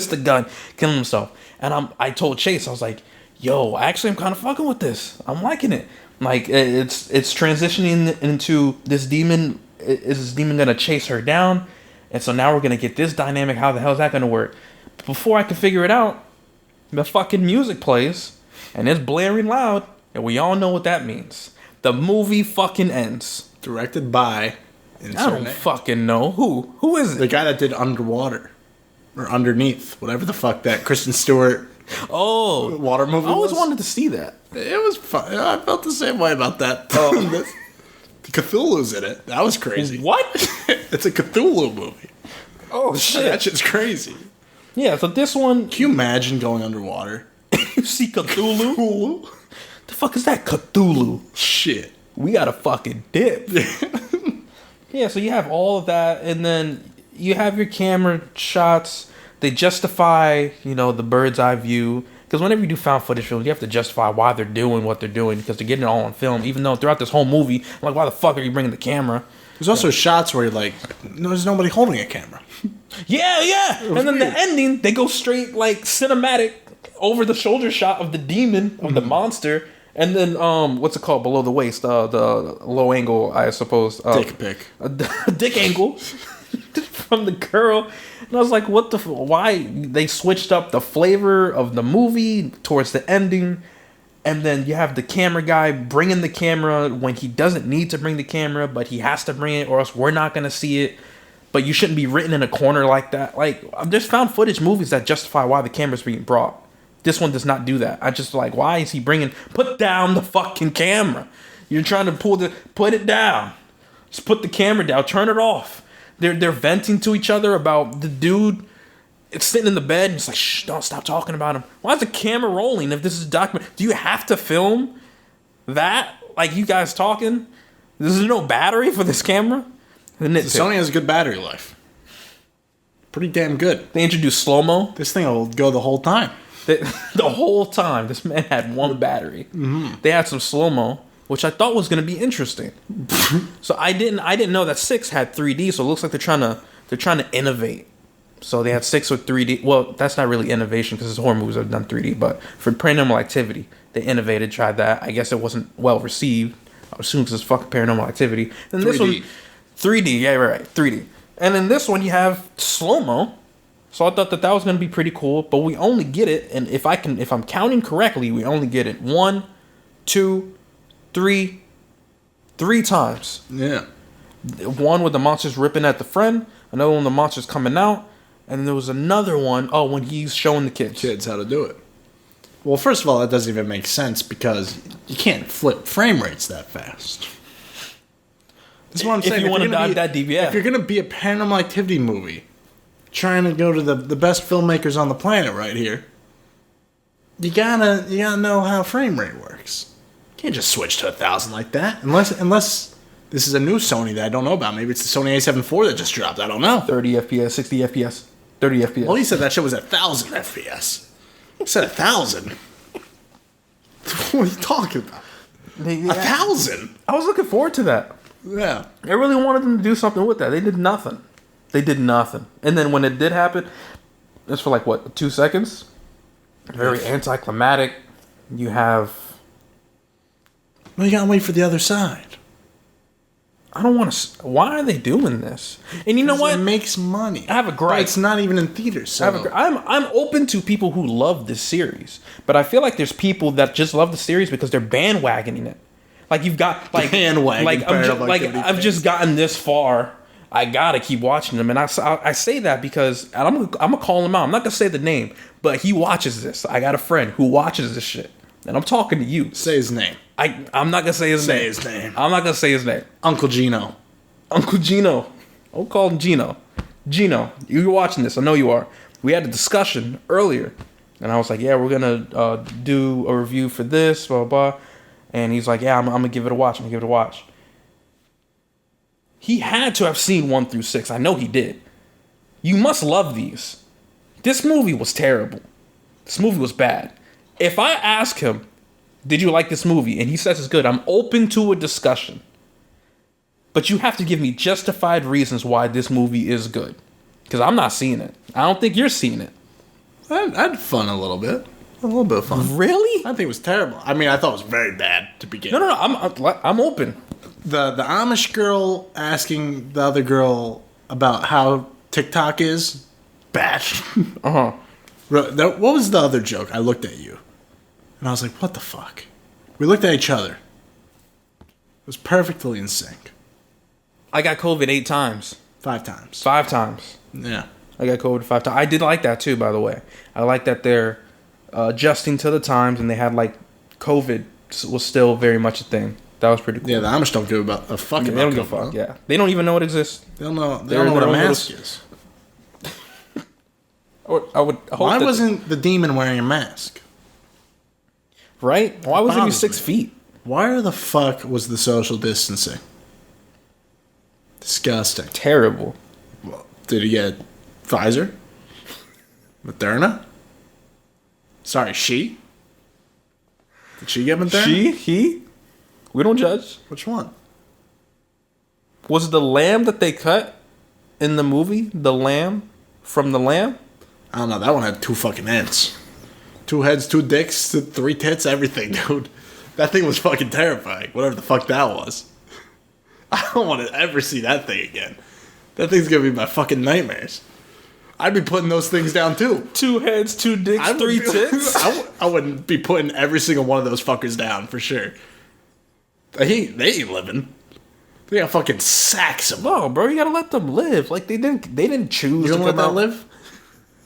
the gun, killing himself. And I told Chase, I was like, yo, actually, I'm kind of fucking with this. I'm liking it. Like, it's transitioning into this demon. Is this demon going to chase her down? And so now we're going to get this dynamic. How the hell is that going to work? But before I can figure it out, the fucking music plays. And it's blaring loud. And we all know what that means. The movie fucking ends. Directed by... I don't fucking know. Who is it? The guy that did Underwater. Or Underneath. Whatever the fuck that Kristen Stewart... Oh, water movie. I always wanted to see that. It was fun. I felt the same way about that. Cthulhu's in it. That was crazy. What? It's a Cthulhu movie. Oh shit, that shit's crazy. Yeah. So this one. Can you imagine going underwater? You see Cthulhu? The fuck is that Cthulhu? Shit. We got a fucking dip. Yeah. So you have all of that, and then you have your camera shots. They justify, the bird's eye view. Because whenever you do found footage films, you have to justify why they're doing what they're doing. Because they're getting it all on film. Even though throughout this whole movie, I'm like, why the fuck are you bringing the camera? There's also shots where you're like, no, there's nobody holding a camera. Yeah. And then the ending, they go straight, cinematic, over the shoulder shot of the demon, of the monster. And then, what's it called? Below the waist. The low angle, I suppose. Dick pic. Dick angle. From the girl. And I was like, what the why they switched up the flavor of the movie towards the ending. And then you have the camera guy bringing the camera when he doesn't need to bring the camera, but he has to bring it or else we're not going to see it. But you shouldn't be written in a corner like that. Like, there's found footage movies that justify why the camera's being brought. This one does not do that. I just like, why is he put down the fucking camera? You're trying to put it down. Just put the camera down, turn it off. They're venting to each other about the dude. It's sitting in the bed and it's like, shh, don't stop talking about him. Why is the camera rolling if this is a document? Do you have to film that? Like, you guys talking? There's no battery for this camera? Sony has a good battery life. Pretty damn good. They introduced slow-mo. This thing will go the whole time. The whole time. This man had one battery. Mm-hmm. They had some slow-mo, which I thought was going to be interesting. So I didn't know that 6 had 3D. So it looks like they're trying to innovate. So they had 6 with 3D. Well, that's not really innovation because horror movies have done 3D. But for Paranormal Activity, they innovated, tried that. I guess it wasn't well received. I assume because it's fucking Paranormal Activity. And this 3D. One, 3D. Yeah, right. 3D. And in this one, you have slow-mo. So I thought that was going to be pretty cool. But we only get it, and if I'm counting correctly, we only get it 1, 2, 3 times. Yeah. One with the monsters ripping at the friend. Another one, the monsters coming out. And then there was another one. Oh, when he's showing the Kids how to do it. Well, first of all, that doesn't even make sense because you can't flip frame rates that fast. That's what I'm saying. If you want to dive that deep, yeah. If you're going to be a Paranormal Activity movie, trying to go to the best filmmakers on the planet right here, you gotta know how frame rate works. You can't just switch to 1,000 like that. Unless this is a new Sony that I don't know about. Maybe it's the Sony A7 IV that just dropped. I don't know. 30 FPS, 60 FPS, 30 FPS. Well, he said that shit was 1,000 FPS. He said 1,000. What are you talking about? 1,000? I was looking forward to that. Yeah. I really wanted them to do something with that. They did nothing. And then when it did happen, it's for like, what, 2 seconds? Very anticlimactic. You have... Well, you gotta wait for the other side. I don't want to... Why are they doing this? And you know what? It makes money. I have a gripe. But it's not even in theaters. So. I'm open to people who love this series, but I feel like there's people that just love the series because they're bandwagoning it. Like you've got like I've just gotten this far. I gotta keep watching them, and I say that because and I'm gonna call him out. I'm not gonna say the name, but he watches this. I got a friend who watches this shit, and I'm talking to you. Say his name. I'm not gonna say his name. Say his name. I'm not gonna say his name. Uncle Gino. Uncle Gino. I'll call him Gino. Gino, you're watching this. I know you are. We had a discussion earlier, and I was like, "Yeah, we're gonna do a review for this, blah blah." Blah. And he's like, "Yeah, I'm gonna give it a watch. He had to have seen 1 through 6. I know he did. You must love these. This movie was terrible. This movie was bad. If I ask him, did you like this movie? And he says it's good, I'm open to a discussion. But you have to give me justified reasons why this movie is good. Because I'm not seeing it. I don't think you're seeing it. I had fun a little bit. A little bit of fun. Really? I think it was terrible. I mean, I thought it was very bad to begin. No. I'm open. The Amish girl asking the other girl about how TikTok is bad. What was the other joke? I looked at you, and I was like, "What the fuck?" We looked at each other. It was perfectly in sync. I got COVID 8 times. 5 times. 5 times. Yeah. I got COVID 5 times. I did like that too, by the way. I like that they're adjusting to the times, and they had like COVID was still very much a thing. That was pretty cool. Yeah, the Amish don't give a fuck about They don't give a fuck. Yeah, they don't even know it exists. They don't know what a mask is. I would hope. Why wasn't the demon wearing a mask? Right? Why wasn't he 6 feet? Why the fuck was the social distancing? Disgusting. Terrible. Well, did he get Pfizer? Moderna? Sorry, she? Did she get Moderna? She? He? We don't judge. Which one? Was the lamb that they cut in the movie the lamb from the lamb? I don't know. That one had 2 fucking heads. 2 heads, 2 dicks, 3 tits, everything, dude. That thing was fucking terrifying. Whatever the fuck that was. I don't want to ever see that thing again. That thing's gonna be my fucking nightmares. I'd be putting those things down too. 2 heads, 2 dicks, 3 tits. I wouldn't be putting every single one of those fuckers down for sure. They ain't living. They got fucking sacks of them. No, bro, you gotta let them live. Like they didn't choose. You gonna let that live?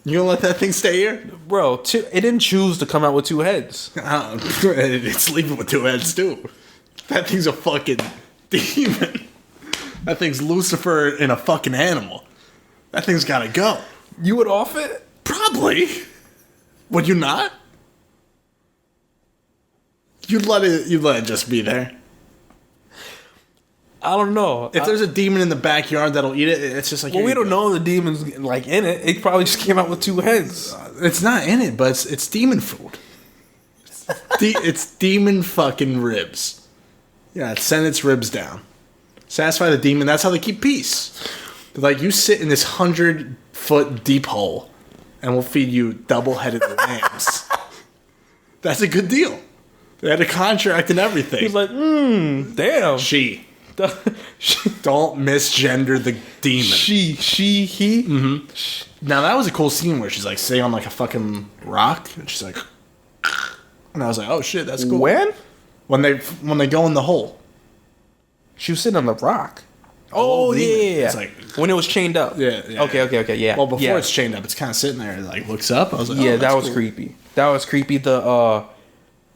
You gonna let that thing stay here, bro? It didn't choose to come out with 2 heads. It's leaving with 2 heads too. That thing's a fucking demon. That thing's Lucifer in a fucking animal. That thing's gotta go. You would off it? Probably. Would you not? You'd let it just be there. I don't know. If there's a demon in the backyard that'll eat it, it's just like... Well, we don't know the demon's like in it. It probably just came out with 2 heads. It's not in it, but it's demon food. It's demon fucking ribs. Yeah, send its ribs down. Satisfy the demon. That's how they keep peace. They're like, you sit in this 100-foot deep hole, and we'll feed you double-headed lambs. That's a good deal. They had a contract and everything. He's like, damn. She. Don't misgender the demon. She, he. Mm-hmm. Now that was a cool scene where she's like sitting on like a fucking rock, and she's like, and I was like, oh shit, that's cool. When they go in the hole. She was sitting on the rock. Oh yeah. It's like when it was chained up. Yeah. Okay. Yeah. Well, before yeah. it's chained up, it's kind of sitting there and like looks up. I was like, yeah, oh, that was cool. creepy. That was creepy. The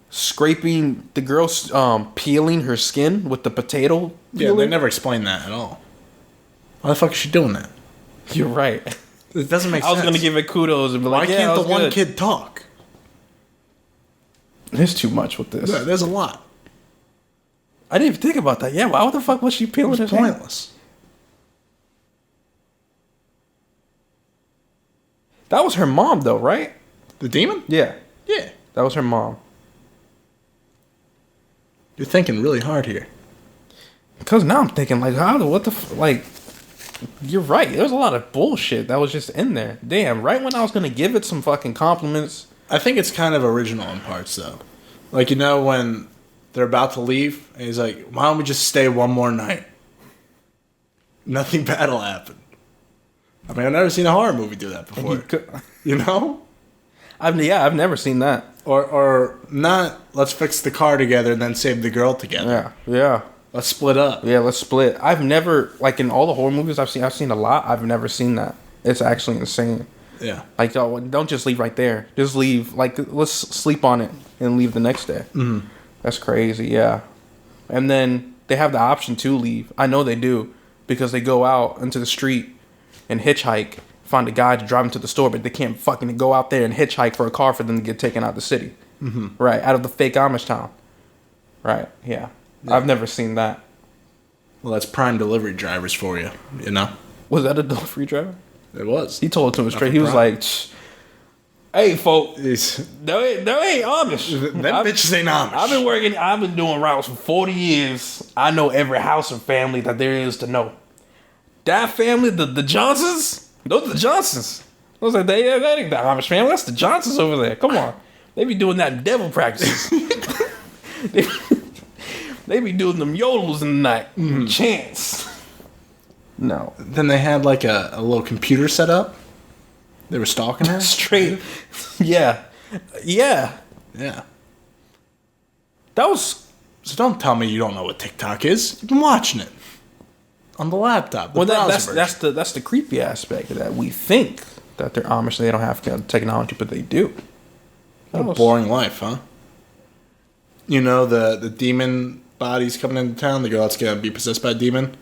scraping the girl's peeling her skin with the potato peeler. Yeah, they never explained that at all. Why the fuck is she doing that? You're right. It doesn't make sense. I was gonna give it kudos and be Why like, can't the one good. kid talk? There's too much with this. There's a lot. I didn't even think about that. Yeah, why the fuck was she peeling her It's skin? pointless. That was her mom, though, right? The demon? Yeah, Yeah. that was her mom. You're thinking really hard here. Because now I'm thinking, like, you're right. There's a lot of bullshit that was just in there. Damn, right when I was going to give it some fucking compliments. I think it's kind of original in parts, though. Like, you know, when they're about to leave, and he's like, why don't we just stay one more night? Nothing bad will happen. I mean, I've never seen a horror movie do that before. You know? I've never seen that. Or not, let's fix the car together and then save the girl together. Yeah. Let's split up. Yeah, let's split. I've never, like, in all the horror movies I've seen a lot, I've never seen that. It's actually insane. Yeah. Like, don't just leave right there. Just leave. Like, let's sleep on it and leave the next day. Mm-hmm. That's crazy, yeah. And then they have the option to leave. I know they do. Because they go out into the street and hitchhike, find a guy to drive them to the store, but they can't fucking go out there and hitchhike for a car for them to get taken out of the city. Mm-hmm. Right, out of the fake Amish town. Right, yeah. I've never seen that. Well, that's prime delivery drivers for you, you know? Was that a delivery driver? It was. He told it to him straight. He was like, hey, folk, they ain't Amish. Them bitches ain't Amish. I've been doing routes for 40 years. I know every house and family that there is to know. That family, the Johnsons, those are the Johnsons. I was like, that ain't the Amish family. That's the Johnsons over there. Come on. They be doing that devil practices. they be doing them yodels in the night. Mm-hmm. Chants. No. Then they had like a little computer set up. They were stalking her? Straight. Yeah. Yeah. Yeah. That was... So don't tell me you don't know what TikTok is. You've been watching it. On the laptop. That's the creepy aspect of that. We think that they're Amish and they don't have technology, but they do. What a boring life, huh? You know, the demon bodies coming into town, the girl that's going to be possessed by a demon.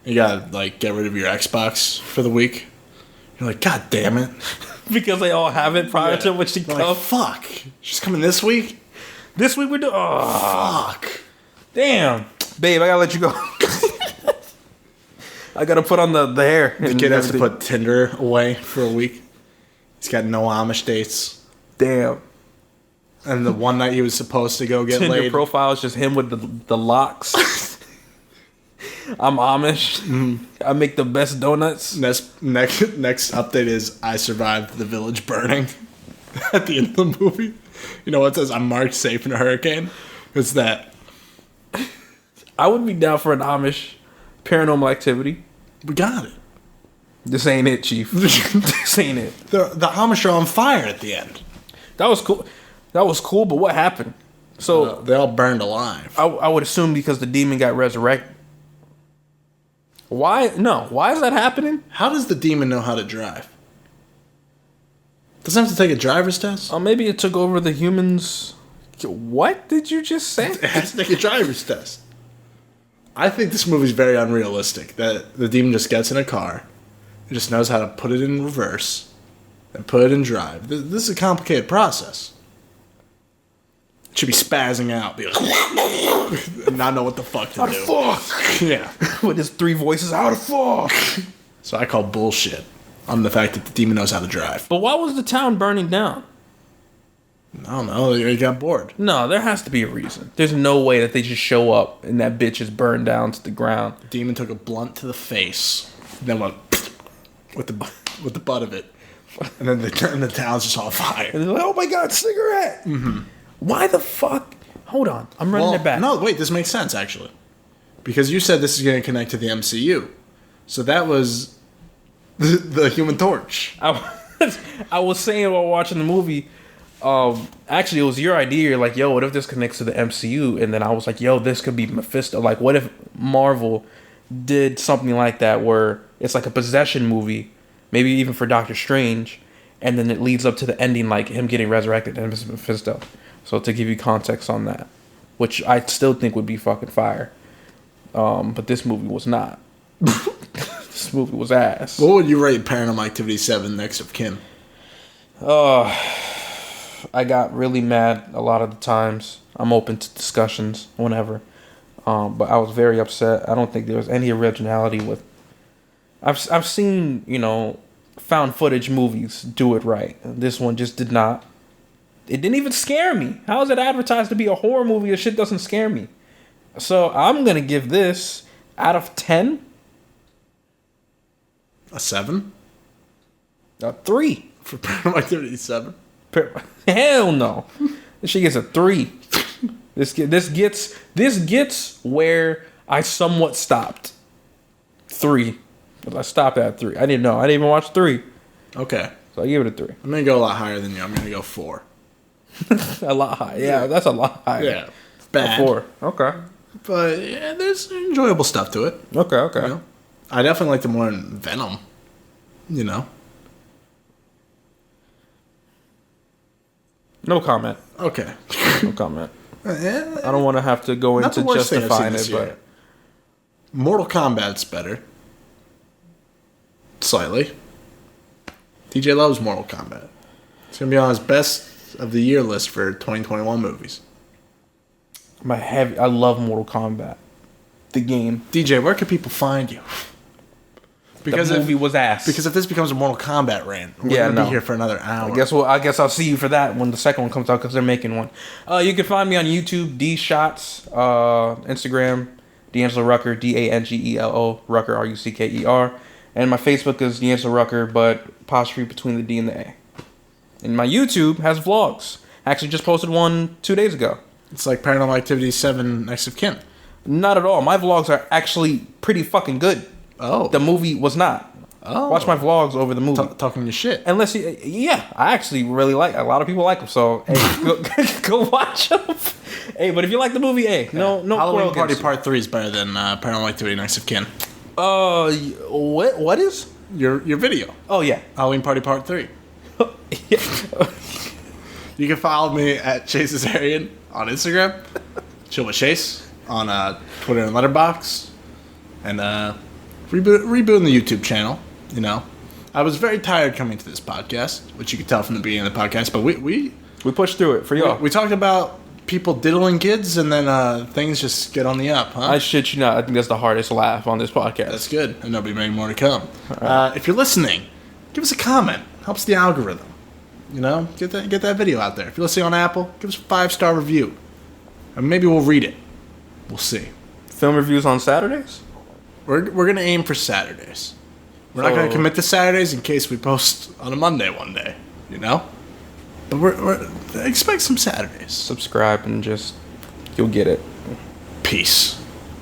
You got to, like, get rid of your Xbox for the week. You're like, God damn it. Because they all have it prior to when she comes. Like, fuck. She's coming this week? This week we're doing... Oh, fuck. Damn. Babe, I got to let you go. I got to put on the hair. The kid has to put Tinder away for a week. He's got no Amish dates. Damn. And the one night he was supposed to go get Tinder laid. profile is just him with the locks. I'm Amish. Mm-hmm. I make the best donuts. Next update is I survived the village burning at the end of the movie. You know what it says? I'm marked safe in a hurricane. It's that. I would be down for an Amish Paranormal Activity. We got it. This ain't it, Chief. This ain't it. The Amish are on fire at the end. That was cool. That was cool, but what happened? So they all burned alive. I would assume because the demon got resurrected. Why? No. Why is that happening? How does the demon know how to drive? Doesn't have to take a driver's test? Oh, maybe it took over the humans. What did you just say? It has to take a driver's test. I think this movie's very unrealistic. That the demon just gets in a car, and just knows how to put it in reverse, and put it in drive. This is a complicated process. It should be spazzing out, be like, and not know what the fuck to do. Fuck! Yeah. With his three voices, out of fuck! So I call bullshit on the fact that the demon knows how to drive. But why was the town burning down? I don't know. They got bored. No, there has to be a reason. There's no way that they just show up and that bitch is burned down to the ground. The demon took a blunt to the face, and then went with the butt of it, and then the town's just on fire. And they're like, oh my god, cigarette! Mm-hmm. Why the fuck? Hold on, I'm running it back. No, wait, this makes sense actually, because you said this is going to connect to the MCU, so that was the Human Torch. I was saying while watching the movie. Actually, it was your idea. You're like, yo, what if this connects to the MCU? And then I was like, yo, this could be Mephisto. Like, what if Marvel did something like that where it's like a possession movie, maybe even for Doctor Strange, and then it leads up to the ending, like him getting resurrected and Mephisto. So to give you context on that, which I still think would be fucking fire. But this movie was not. This movie was ass. What would you rate Paranormal Activity 7 Next of Kin? I got really mad a lot of the times. I'm open to discussions whenever. But I was very upset. I don't think there was any originality with... I've seen, found footage movies do it right. This one just did not. It didn't even scare me. How is it advertised to be a horror movie? This shit doesn't scare me. So I'm going to give this, out of 10... a 7? A 3. For Paranormal Activity 7? Hell no. This shit gets a 3. This gets where I somewhat stopped. 3. I stopped at 3. I didn't know. I didn't even watch 3. Okay. So I give it a 3. I'm going to go a lot higher than you. I'm going to go 4. A lot higher. Yeah, that's a lot higher. Yeah. Bad. 4. Okay. But yeah, there's enjoyable stuff to it. Okay. I definitely liked it more in Venom. No comment. Okay. No comment. I don't want to have to go into justifying it, but Mortal Kombat's better. Slightly. DJ loves Mortal Kombat. It's gonna be on his best of the year list for 2021 movies. I love Mortal Kombat. The game. DJ, where can people find you? Because the movie was ass. Because if this becomes a Mortal Kombat rant, we're gonna be here for another hour. I guess I'll see you for that when the second one comes out because they're making one. You can find me on YouTube, D Shots, Instagram, D'Angelo Rucker, DANGELO Rucker, RUCKER, and my Facebook is D'Angelo Rucker, but apostrophe between the D and the A. And my YouTube has vlogs. I actually just posted one 2 days ago. It's like Paranormal Activity 7 Next of Kin. Not at all. My vlogs are actually pretty fucking good. Oh. The movie was not. Oh. Watch my vlogs over the movie. Talking your shit. Unless I actually really like. A lot of people like them, so hey, go watch them. Hey, but if you like the movie, no. Halloween Party Part 3 is better than Paranormal Activity Next of Kin. What is your video? Oh yeah, Halloween Party Part 3. You can follow me at Chase Azarian on Instagram. Chill with Chase on Twitter and Letterboxd, and rebooting the YouTube channel. I was very tired coming to this podcast, which you could tell from the beginning of the podcast. But we pushed through it for y'all. We talked about people diddling kids, and then things just get on the up, huh? I shit you not. I think that's the hardest laugh on this podcast. That's good, and there'll be many more to come. Right. If you're listening, give us a comment. Helps the algorithm. Get that video out there. If you're listening on Apple, give us a 5-star review, and maybe we'll read it. We'll see. Film reviews on Saturdays? We're gonna aim for Saturdays. We're not gonna commit to Saturdays in case we post on a Monday one day. But we're expect some Saturdays. Subscribe and you'll get it. Peace.